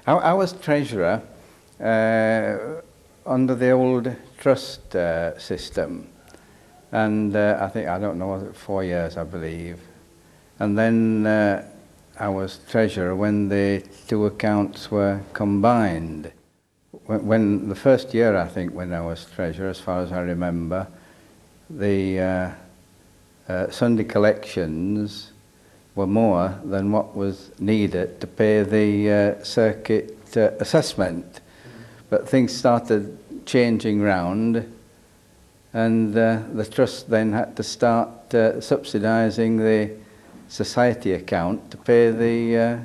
I was treasurer under the old trust system, and I think, I don't know, was it 4 years, I believe. And then I was treasurer when the two accounts were combined. When the first year, I think, when I was treasurer, as far as I remember, the Sunday collections were more than what was needed to pay the circuit assessment. But things started changing round, and the trust then had to start subsidising the society account to pay the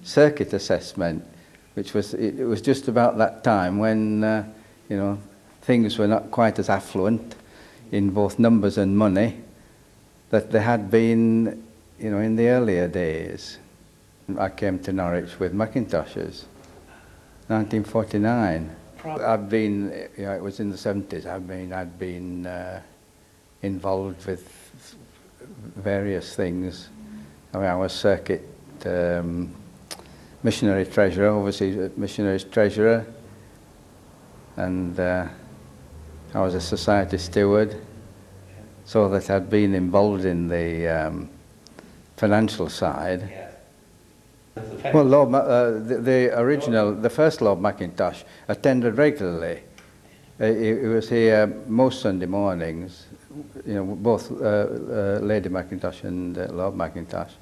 circuit assessment, which was, it was just about that time when you know, things were not quite as affluent in both numbers and money that they had been, you know, in the earlier days. I came to Norwich with Macintoshes, 1949. I've been, you know, it was in the 70s. I'd been involved with various things. I mean, I was circuit missionary treasurer, overseas missionaries treasurer, and I was a society steward, so that I'd been involved in the financial side. Well, the first Lord Macintosh attended regularly. He was here most Sunday mornings, you know, both Lady Macintosh and Lord Macintosh.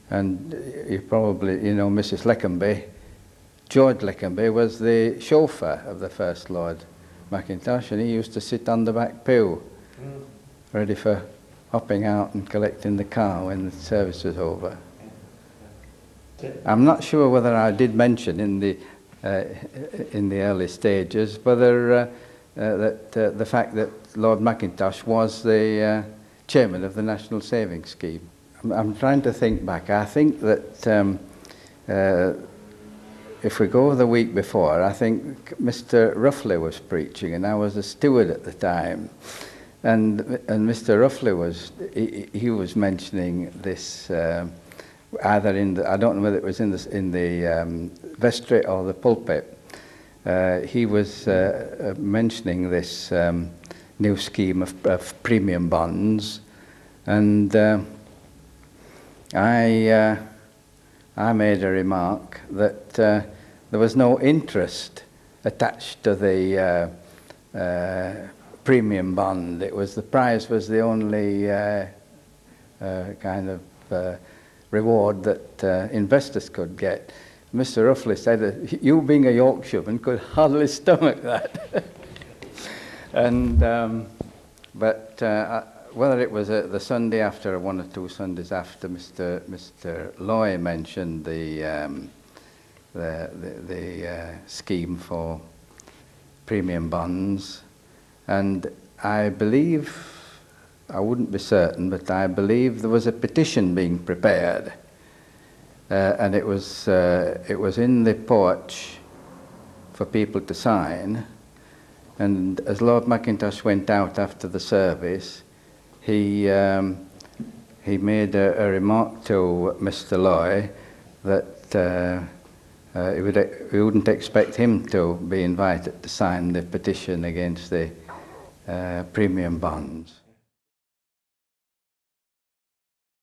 And you probably, you know, Mrs. Leckenby, George Leckenby was the chauffeur of the first Lord Macintosh, and he used to sit on the back pew, ready for hopping out and collecting the car when the service was over. I'm not sure whether I did mention in the early stages whether the fact that Lord Macintosh was the chairman of the National Savings Scheme. I'm trying to think back. I think that if we go the week before, I think Mr. Ruffley was preaching, and I was a steward at the time. And Mr. Ruffley was, he was mentioning this either in the, I don't know whether it was in the vestry or the pulpit. He was mentioning this new scheme of premium bonds, and I made a remark that there was no interest attached to the premium bond. It was, the prize was the only kind of reward that investors could get. Mr. Ruffley said that you, being a Yorkshireman, could hardly stomach that. And whether it was the Sunday after or one or two Sundays after, Mr. Loy mentioned the scheme for premium bonds, and I believe, I wouldn't be certain, but I believe there was a petition being prepared, and it was in the porch for people to sign. And as Lord Macintosh went out after the service, he made a remark to Mr. Loy that he wouldn't expect him to be invited to sign the petition against the premium bonds.